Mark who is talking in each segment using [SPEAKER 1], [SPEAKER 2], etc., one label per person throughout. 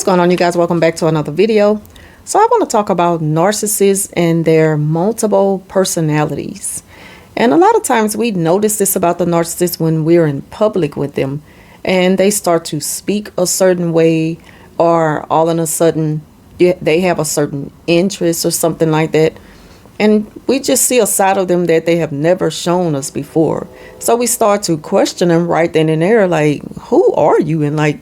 [SPEAKER 1] going on, you guys? Welcome back to another video. So I want to talk about narcissists and their multiple personalities. And a lot of times we notice this about the narcissist when we're in public with them and they start to speak a certain way, or all of a sudden they have a certain interest or something like that. And we just see a side of them that they have never shown us before. So we start to question them right then and there, like, who are you? And like,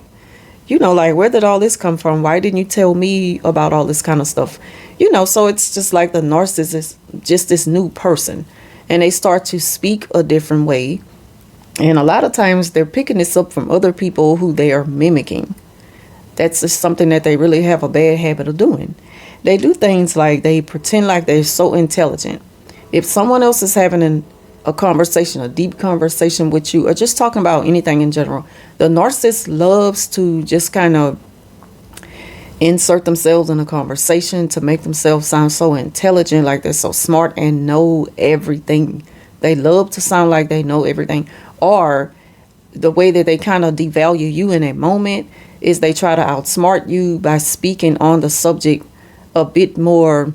[SPEAKER 1] where did all this come from? Why didn't you tell me about all this kind of stuff? So it's just like the narcissist is just this new person and they start to speak a different way. And a lot of times they're picking this up from other people who they are mimicking. That's just something that they really have a bad habit of doing. They do things like they pretend like they're so intelligent. If someone else is having a conversation, a deep conversation with you, or just talking about anything in general, the narcissist loves to just kind of insert themselves in a conversation to make themselves sound so intelligent, like they're so smart and know everything. They love to sound like they know everything. Or the way that they kind of devalue you in a moment is they try to outsmart you by speaking on the subject a bit more,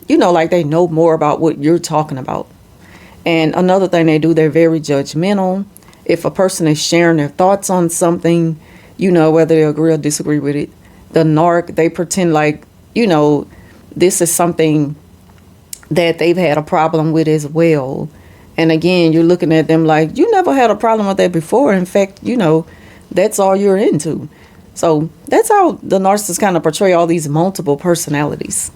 [SPEAKER 1] like they know more about what you're talking about. And another thing they do, they're very judgmental. If a person is sharing their thoughts on something, whether they agree or disagree with it, the narc, they pretend like, this is something that they've had a problem with as well. And again, you're looking at them like, you never had a problem with that before. In fact, that's all you're into. So that's how the narcissists kind of portray all these multiple personalities.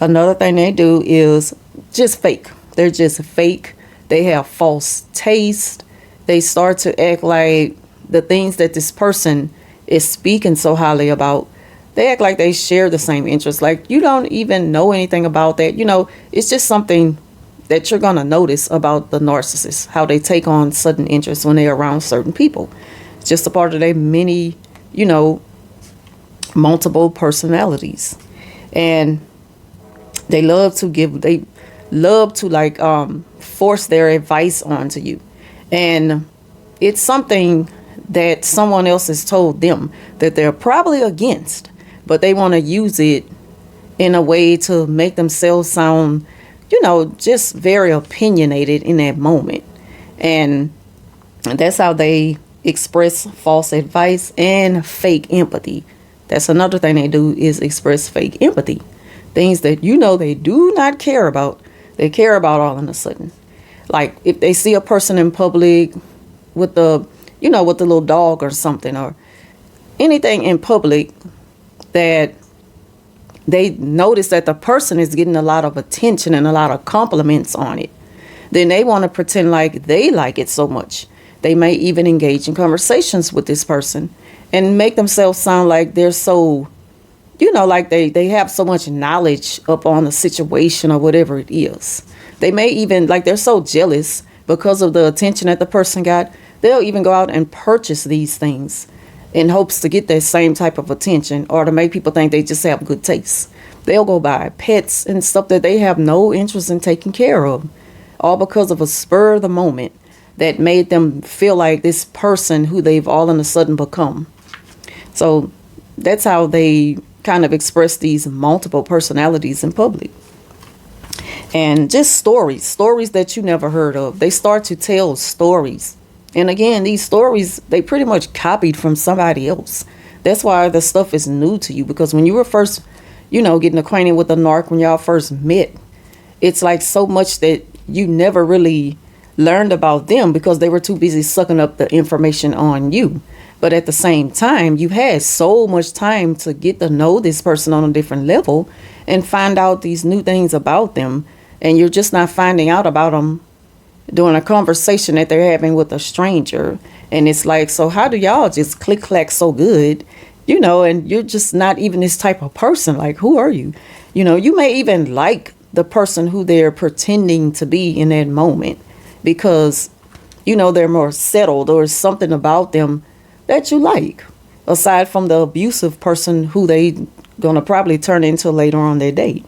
[SPEAKER 1] Another thing they do is just fake. They're just fake. They have false taste. They start to act like the things that this person is speaking so highly about, they act like they share the same interests. Like you don't even know anything about that. It's just something that you're going to notice about the narcissist, how they take on sudden interest when they're around certain people. It's just a part of their many, multiple personalities. And they love to force their advice onto you. And it's something that someone else has told them that they're probably against, but they want to use it in a way to make themselves sound, just very opinionated in that moment. And that's how they express false advice and fake empathy. That's another thing they do, is express fake empathy. Things that they do not care about, they care about all of a sudden. Like if they see a person in public with the little dog or something, or anything in public that they notice that the person is getting a lot of attention and a lot of compliments on it, then they want to pretend like they like it so much. They may even engage in conversations with this person and make themselves sound like they're so, like they have so much knowledge up on the situation or whatever it is. They may even, like, they're so jealous because of the attention that the person got, they'll even go out and purchase these things in hopes to get that same type of attention, or to make people think they just have good taste. They'll go buy pets and stuff that they have no interest in taking care of, all because of a spur of the moment that made them feel like this person who they've all of a sudden become. So that's how they kind of express these multiple personalities in public. And just stories that you never heard of. They start to tell stories. And again, these stories, they pretty much copied from somebody else. That's why the stuff is new to you, because when you were first, getting acquainted with the narc, when y'all first met, it's like so much that you never really learned about them because they were too busy sucking up the information on you. But at the same time, you had so much time to get to know this person on a different level and find out these new things about them. And you're just not finding out about them during a conversation that they're having with a stranger. And it's like, so how do y'all just click clack so good, and you're just not even this type of person. Like, who are you? You may even like the person who they're pretending to be in that moment because, they're more settled, or something about them that you like, aside from the abusive person who they gonna probably turn into later on their date.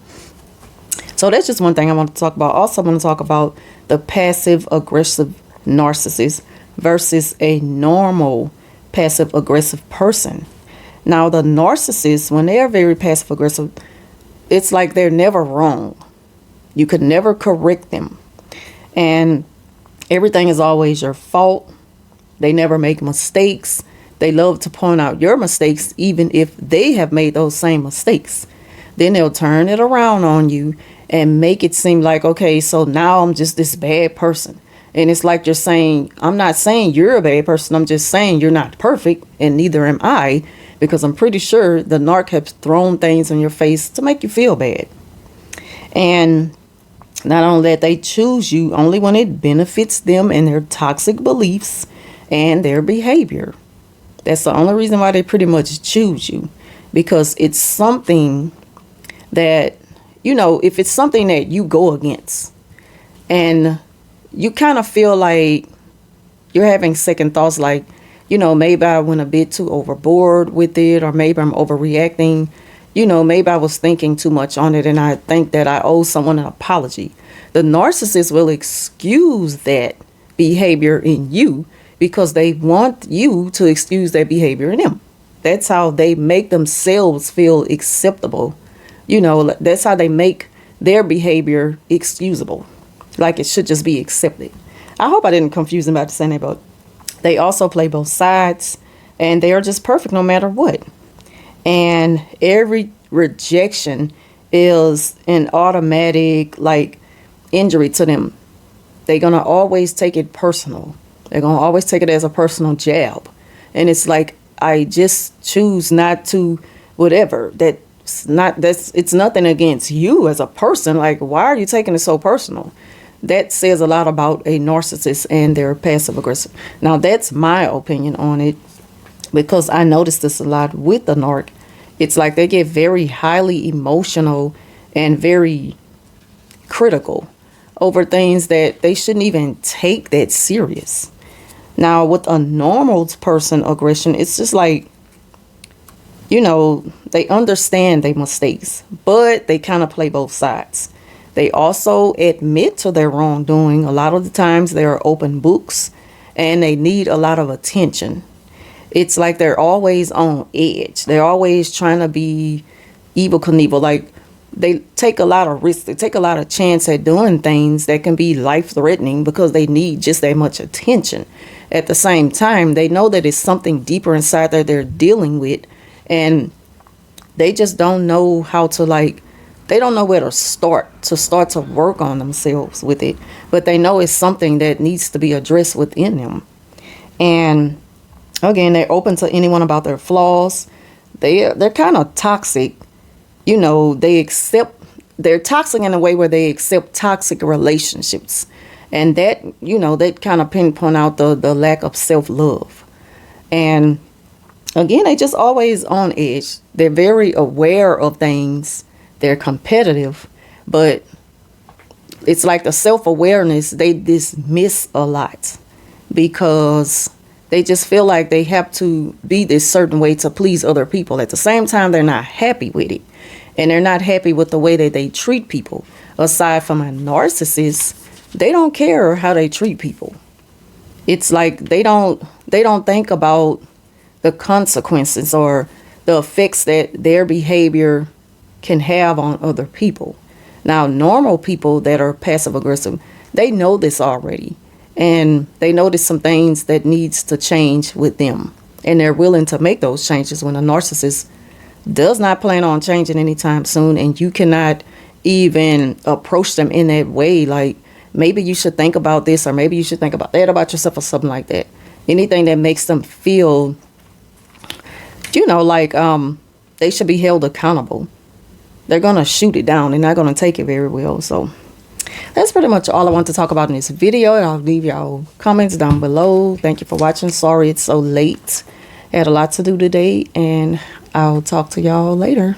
[SPEAKER 1] So that's just one thing I want to talk about. Also, I want to talk about the passive aggressive narcissist versus a normal passive aggressive person. Now, the narcissists, when they are very passive aggressive, it's like they're never wrong. You could never correct them. And everything is always your fault. They never make mistakes. They love to point out your mistakes, even if they have made those same mistakes. Then they'll turn it around on you and make it seem like, okay, so now I'm just this bad person. And it's like you're saying, I'm not saying you're a bad person. I'm just saying you're not perfect, and neither am I, because I'm pretty sure the narc has thrown things in your face to make you feel bad. And not only that, they choose you only when it benefits them and their toxic beliefs and their behavior. That's the only reason why they pretty much choose you, because it's something that, if it's something that you go against and you kind of feel like you're having second thoughts, like, maybe I went a bit too overboard with it, or maybe I'm overreacting. Maybe I was thinking too much on it and I think that I owe someone an apology. The narcissist will excuse that behavior in you because they want you to excuse that behavior in them. That's how they make themselves feel acceptable. That's how they make their behavior excusable. Like it should just be accepted. I hope I didn't confuse them about saying that, but they also play both sides, and they are just perfect no matter what. And every rejection is an automatic, injury to them. They're going to always take it personal. They're going to always take it as a personal jab. And it's like, I just choose not to, whatever. It's nothing against you as a person. Like, why are you taking it so personal? That says a lot about a narcissist and their passive aggressive. Now, that's my opinion on it, because I noticed this a lot with the narc. It's like they get very highly emotional and very critical over things that they shouldn't even take that serious. Now, with a normal person aggression, it's just like, they understand their mistakes, but they kind of play both sides. They also admit to their wrongdoing. A lot of the times they are open books and they need a lot of attention. It's like they're always on edge. They're always trying to be Evel Knievel. Like, they take a lot of risks. They take a lot of chance at doing things that can be life-threatening because they need just that much attention. At the same time, they know that it's something deeper inside that they're dealing with, and they just don't know how to, they don't know where to start to work on themselves with it. But they know it's something that needs to be addressed within them. And again, they're open to anyone about their flaws. They're kind of toxic. They're toxic in a way where they accept toxic relationships. And that, they kind of pinpoint out the lack of self-love. And again, they just always on edge. They're very aware of things. They're competitive, but it's like the self-awareness, they dismiss a lot because they just feel like they have to be this certain way to please other people. At the same time, they're not happy with it, and they're not happy with the way that they treat people. Aside from a narcissist, they don't care how they treat people. It's like they don't think about the consequences or the effects that their behavior can have on other people. Now, normal people that are passive aggressive, they know this already, and they notice some things that needs to change with them, and they're willing to make those changes. When a narcissist does not plan on changing anytime soon, and you cannot even approach them in that way, like, maybe you should think about this, or maybe you should think about that about yourself, or something like that. Anything that makes them feel, they should be held accountable. They're going to shoot it down. They're not going to take it very well. So that's pretty much all I want to talk about in this video. And I'll leave y'all comments down below. Thank you for watching. Sorry it's so late. I had a lot to do today. And I'll talk to y'all later.